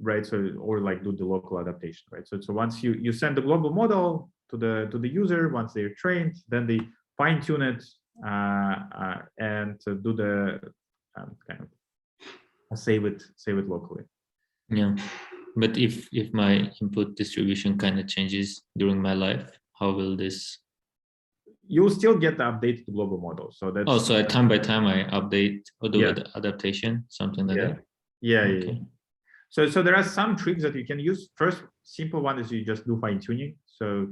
Speaker 2: Right, so or like do the local adaptation, right? So once you send the global model to the user, once they're trained, then they fine tune it and do the kind of save it locally.
Speaker 3: Yeah. But if my input distribution kind of changes during my life, how will this?
Speaker 2: You'll still get the updated global model. So that's
Speaker 3: So time by time I update or do
Speaker 2: Yeah.
Speaker 3: the adaptation, something like that.
Speaker 2: Yeah.
Speaker 3: Okay.
Speaker 2: So there are some tricks that you can use. First, simple one is you just do fine tuning. So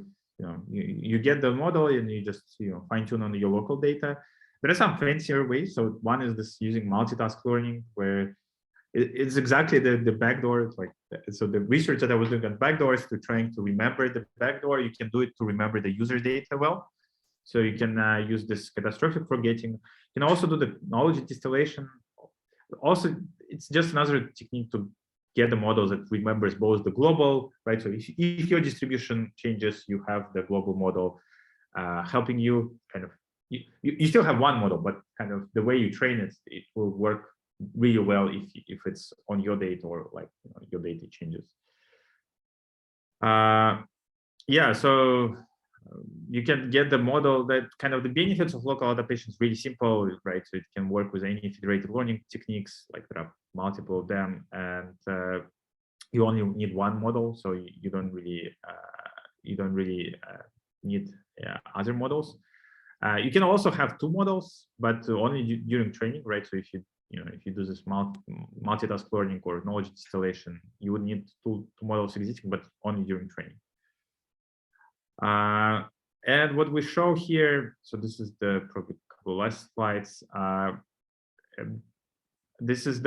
Speaker 2: you get the model and you just fine tune on your local data. There are some fancier ways. So one is this using multitask learning, where it's exactly the backdoor. So the research that I was doing on backdoors to trying to remember the backdoor, you can do it to remember the user data well. So you can use this catastrophic forgetting. You can also do the knowledge distillation. Also, it's just another technique to get the model that remembers both the global, right? So if your distribution changes, you have the global model helping you kind of, you still have one model, but kind of the way you train it, it will work really well if it's on your data or your data changes. Yeah, so you can get the model that kind of the benefits of local adaptation is really simple, right? So it can work with any federated learning techniques, like there are multiple of them, and you only need one model, so you don't really need other models. You can also have two models, but only during training, right? So if you do this multitask learning or knowledge distillation, you would need two models existing, but only during training. And what we show here, so this is the probably couple last slides. This is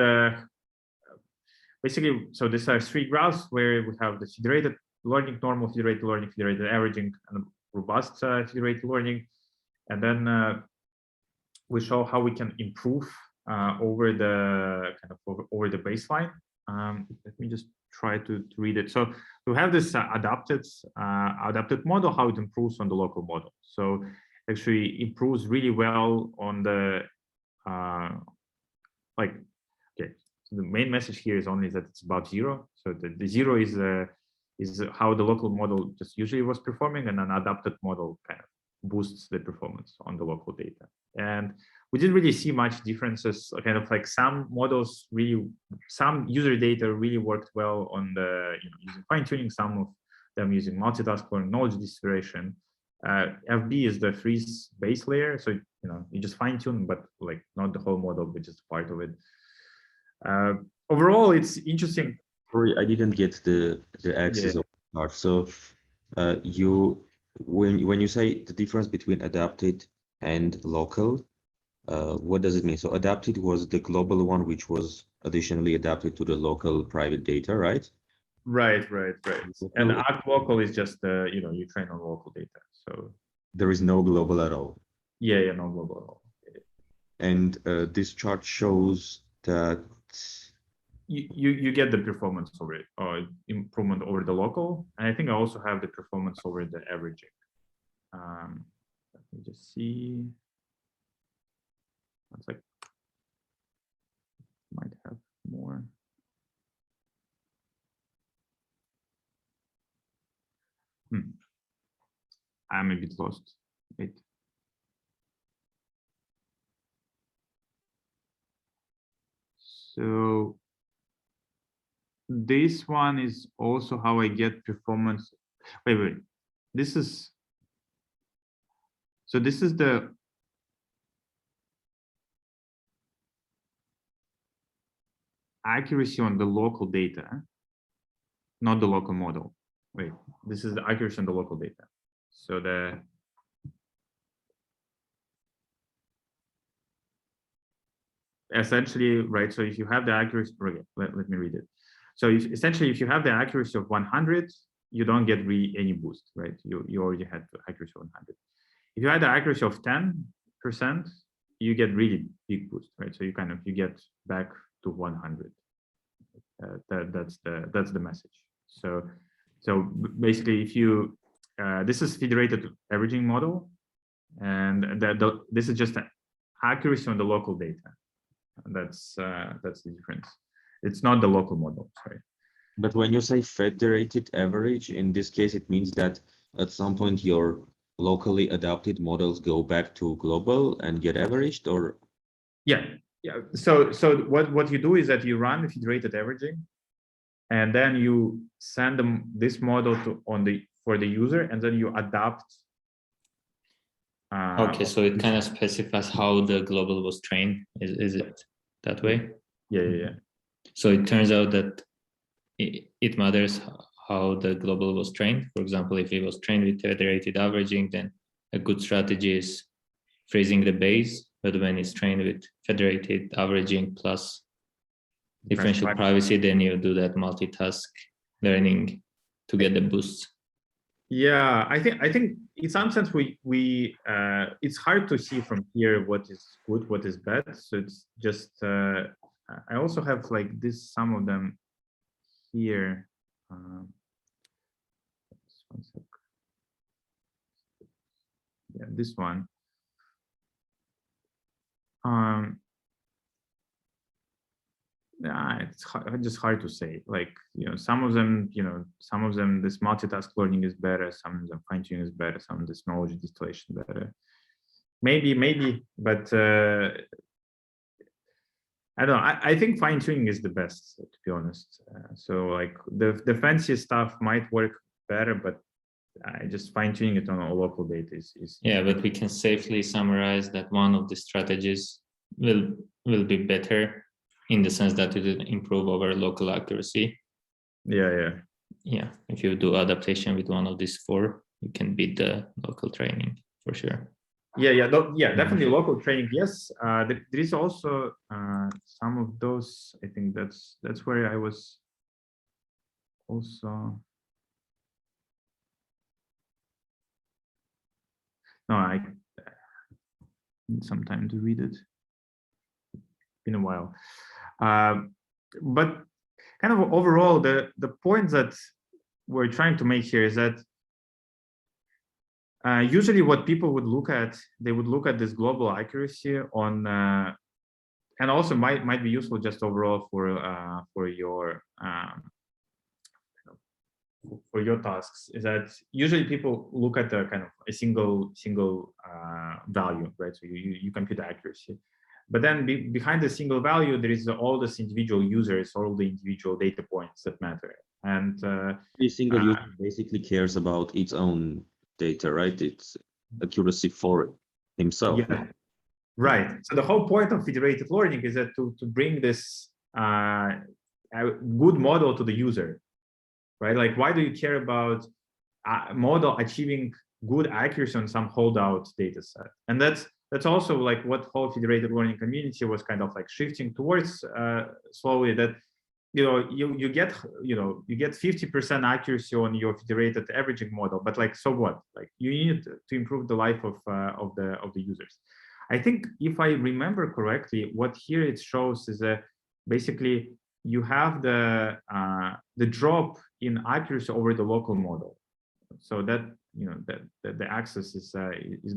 Speaker 2: basically, so these are three graphs where we have the federated learning, normal federated learning, federated averaging, and robust federated learning. And then we show how we can improve over the baseline. Let me just try to read it. So we have this adapted model, how it improves on the local model. So actually improves really well on the so the main message here is only that it's about zero. So the zero is how the local model just usually was performing, and an adapted model kind of boosts the performance on the local data. And we didn't really see much differences. Kind of like some models some user data really worked well on the using fine tuning. Some of them using multitask learning, knowledge distillation. FB is the freeze base layer, so you just fine tune, but like not the whole model, but just part of it. Overall, it's interesting.
Speaker 1: Sorry, I didn't get the axis of the chart. So when you say the difference between adapted and local, what does it mean? So adapted was the global one, which was additionally adapted to the local private data, right?
Speaker 2: Right. And Act local is just you train on local data. So
Speaker 1: there is no global at all.
Speaker 2: Yeah, no global at all.
Speaker 1: And this chart shows that
Speaker 2: you get the performance over it, or improvement over the local. And I think I also have the performance over the averaging. Let me just see. One sec. Might have more. I'm a bit lost. Wait. So this one is also how I get performance. Wait. This is the accuracy on the local data, not the local model. Wait, this is the accuracy on the local data. So essentially, right, so if you have the accuracy, let me read it. So essentially, if you have the accuracy of 100, you don't get any boost, right? You already had the accuracy of 100. If you had the accuracy of 10%, you get really big boost, right? So you get back to 100. That's the message. So basically, if you this is federated averaging model, and this is just accuracy on the local data. That's the difference. It's not the local model, sorry.
Speaker 1: But when you say federated average, in this case, it means that at some point your locally adapted models go back to global and get averaged, or?
Speaker 2: Yeah. So what you do is that you run the federated averaging, and then you send them this model for the user, and then you adapt.
Speaker 3: Okay, so it kind of specifies how the global was trained. Is it that way?
Speaker 2: Yeah.
Speaker 3: So it turns out that it matters how the global was trained. For example, if it was trained with federated averaging, then a good strategy is freezing the base. But when it's trained with federated averaging plus differential privacy, then you do that multitask learning to get the boosts.
Speaker 2: Yeah, I think in some sense we it's hard to see from here what is good, what is bad. So it's just I also have like this, some of them here. Just one sec. Yeah, this one. It's just hard to say. Like, some of them, this multitask learning is better. Some of them fine tuning is better. Some of this knowledge distillation better. Maybe, but I don't know. I think fine tuning is the best, to be honest. So like the fancy stuff might work better, but just fine tuning it on a local data is.
Speaker 3: Yeah, but we can safely summarize that one of the strategies will be better in the sense that it will improve over local accuracy.
Speaker 2: Yeah.
Speaker 3: If you do adaptation with one of these four, you can beat the local training for sure.
Speaker 2: Yeah, definitely local training. Yes, there is also some of those. I think that's where I was also. No, I need some time to read it. Been a while, but kind of overall, the point that we're trying to make here is that usually what people would look at, they would look at this global accuracy on, and also might be useful just overall for your tasks, is that usually people look at the kind of a single value, right? So you compute the accuracy. But then behind the single value, there is all these individual users, all the individual data points that matter. And
Speaker 1: every single user basically cares about its own data, right? It's accuracy for himself.
Speaker 2: Yeah, right. So the whole point of federated learning is that to bring this good model to the user, right? Like, why do you care about a model achieving good accuracy on some holdout data set? And that's also like what whole federated learning community was kind of like shifting towards slowly, that you get 50% accuracy on your federated averaging model, but like, so what? Like, you need to improve the life of the users. I think if I remember correctly, what here it shows is that basically you have the drop in accuracy over the local model, so that the access is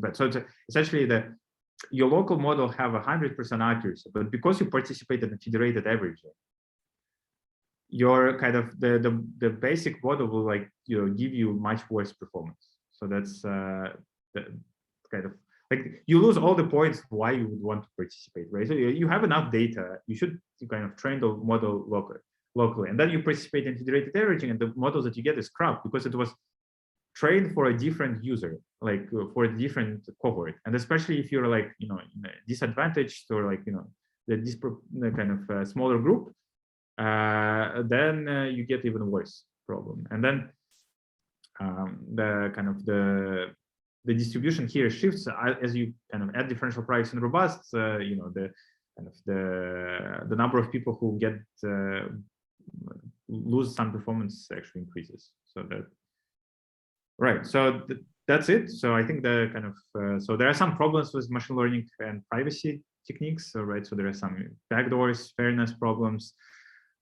Speaker 2: bad. So it's essentially your local model have 100% accuracy, but because you participated in federated averaging, your kind of the basic model will like give you much worse performance. So that's the kind of like, you lose all the points why you would want to participate, right? So you have enough data, you should kind of train the model locally, and then you participate in federated averaging, and the model that you get is crap because it was trained for a different user, like for a different cohort. And especially if you're like disadvantaged, or like the kind of smaller group, then you get even worse problem. And then the kind of the distribution here shifts as you kind of add differential price and robust. The kind of the number of people who get lose some performance actually increases. So that, right. So that's it. So I think the kind of so there are some problems with machine learning and privacy techniques. So right. So there are some backdoors, fairness problems,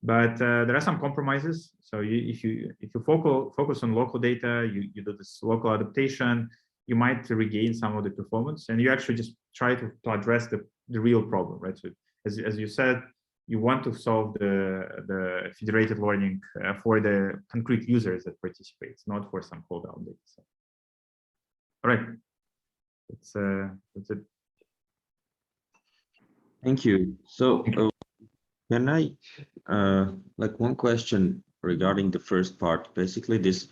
Speaker 2: but there are some compromises. So if you focus on local data, you do this local adaptation, you might regain some of the performance, and you actually just try to address the real problem, right? So as you said, you want to solve the federated learning for the concrete users that participate, not for some holdout data set. All right, that's it.
Speaker 1: Thank you. So can I like one question regarding the first part, basically this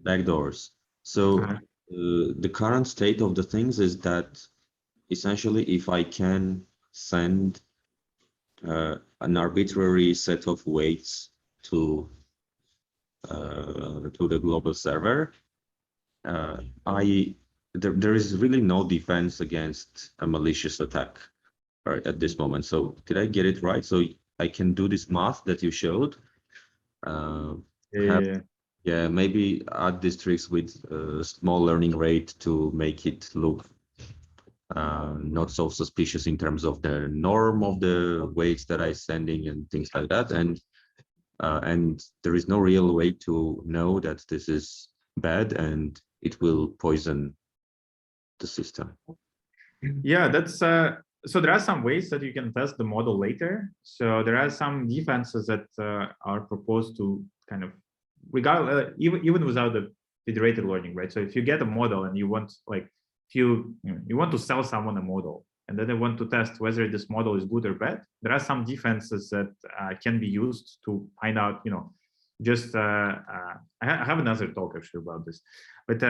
Speaker 1: backdoors. So the current state of the things is that essentially if I can send an arbitrary set of weights to the global server, there is really no defense against a malicious attack right at this moment. So did I get it right? So I can do this math that you showed. Yeah, maybe add these tricks with a small learning rate to make it look not so suspicious in terms of the norm of the weights that I'm sending and things like that. And there is no real way to know that this is bad and it will poison the system.
Speaker 2: Yeah, that's so there are some ways that you can test the model later. So there are some defenses that are proposed to kind of even without the federated learning, right? So if you get a model and you want like you want to sell someone a model and then they want to test whether this model is good or bad, there are some defenses that can be used to find out, just I have another talk actually about this, but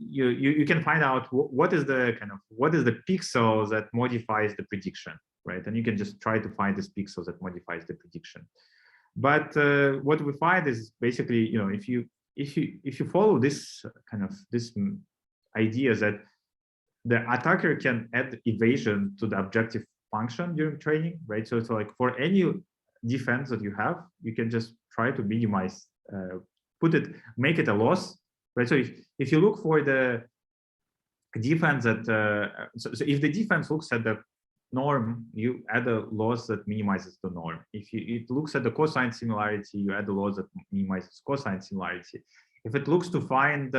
Speaker 2: you can find out what is the pixel that modifies the prediction, right? And you can just try to find this pixel that modifies the prediction. But what we find is basically, if you follow this idea that the attacker can add evasion to the objective function during training, right? So it's like for any defense that you have, you can just try to minimize, make it a loss, right? So if you look for the defense that, so if the defense looks at the norm, you add a loss that minimizes the norm. If it looks at the cosine similarity, you add a loss that minimizes cosine similarity. If it looks to find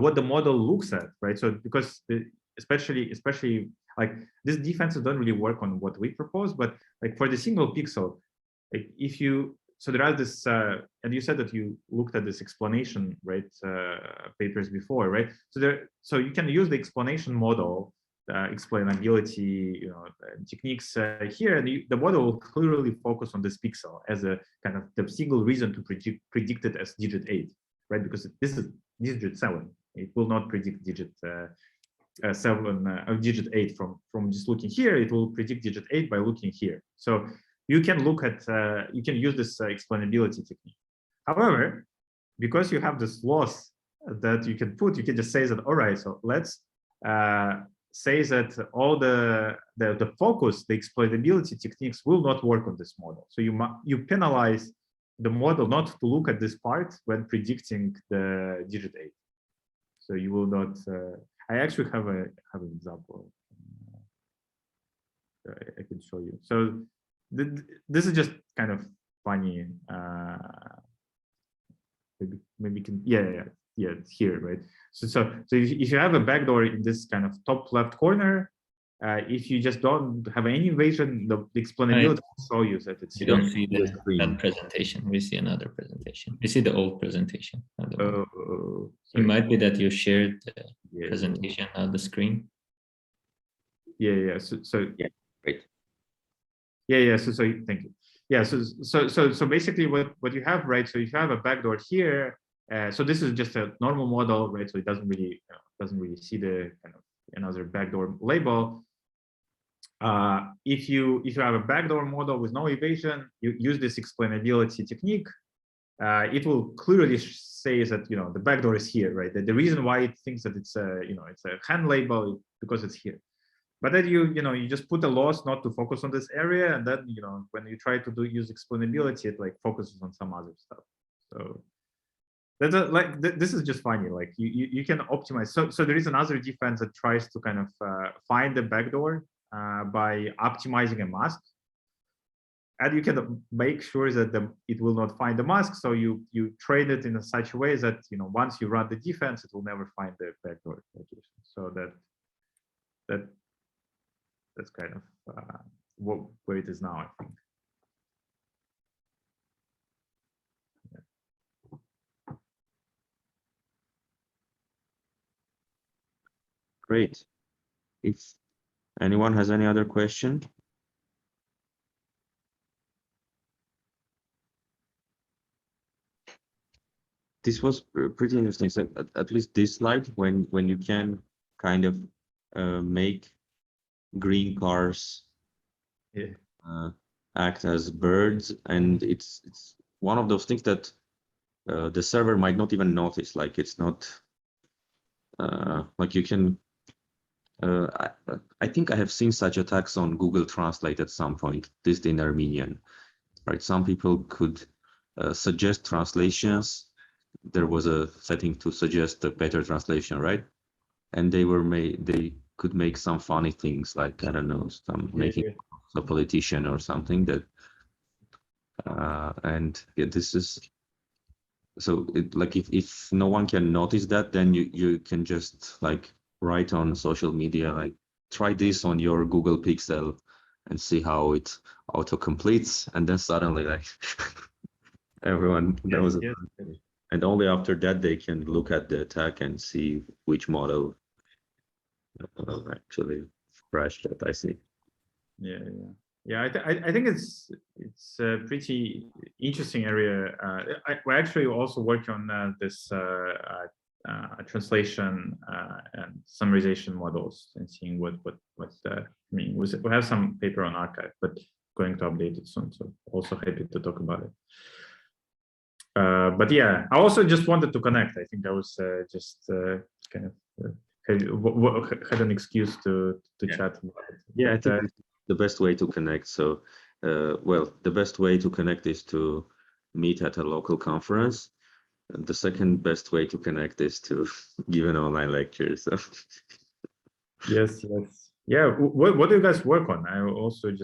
Speaker 2: what the model looks at, right? So because especially like these defenses don't really work on what we propose, but like for the single pixel, like so there are this, and you said that you looked at this explanation, right, papers before, right? So you can use the explanation model, explainability, techniques here, and the model will clearly focus on this pixel as a kind of the single reason to predict it as digit 8, right? Because this is digit 7. It will not predict digit digit 8 from just looking here. It will predict digit 8 by looking here. So you can look at, you can use this explainability technique. However, because you have this loss that you can just say that, all right, so let's say that all the focus, the explainability techniques will not work on this model. So you penalize the model not to look at this part when predicting the digit 8. So you will not. I actually have an example. I can show you. So this is just kind of funny. Maybe can it's here, right? So if you have a backdoor in this kind of top left corner, if you just don't have any evasion, the explainability will show you that it's.
Speaker 3: You don't see that presentation. We see another presentation. We see the old presentation. It might be that you shared the presentation on the screen.
Speaker 2: So
Speaker 1: yeah, great.
Speaker 2: So thank you. Yeah, so basically what you have, right? So if you have a backdoor here, so this is just a normal model, right? So it doesn't really see the kind of another backdoor label. If you have a backdoor model with no evasion, you use this explainability technique. It will clearly say that the backdoor is here, right? The reason why it thinks that it's a it's a hand label is because it's here. But then you just put a loss not to focus on this area, and then when you try to use explainability, it like focuses on some other stuff. So that's this is just funny. Like you can optimize. So there is another defense that tries to kind of find the backdoor by optimizing a mask, and you can make sure that it will not find the mask. So you train it in such a way that once you run the defense, it will never find the backdoor location. So that's kind of where it is now, I think.
Speaker 1: Great. If anyone has any other question? this was pretty interesting. So at least this slide, when you can kind of make green cars act as birds, and it's one of those things that the server might not even notice. Like it's not like you can. I think I have seen such attacks on Google Translate at some point, at least in Armenian. Right, some people could suggest translations. There was a setting to suggest a better translation, right? And they could make some funny things, like, I don't know, making a politician or something that, and yeah, this is, so like if no one can notice that, then you can just like write on social media, like try this on your Google Pixel and see how it auto completes, and then suddenly like everyone and only after that they can look at the attack and see which model actually crashed that. I see.
Speaker 2: I think it's a pretty interesting area. We're actually also working on this translation and summarization models and seeing what I mean. We have some paper on archive, but going to update it soon. So also happy to talk about it. But yeah, I also just wanted to connect. I think I was just kind of had an excuse to chat about it.
Speaker 1: Yeah, I think the best way to connect. So, well, the best way to connect is to meet at a local conference. And the second best way to connect is to give an online lecture. So,
Speaker 2: yes. Yeah. What do you guys work on? I also just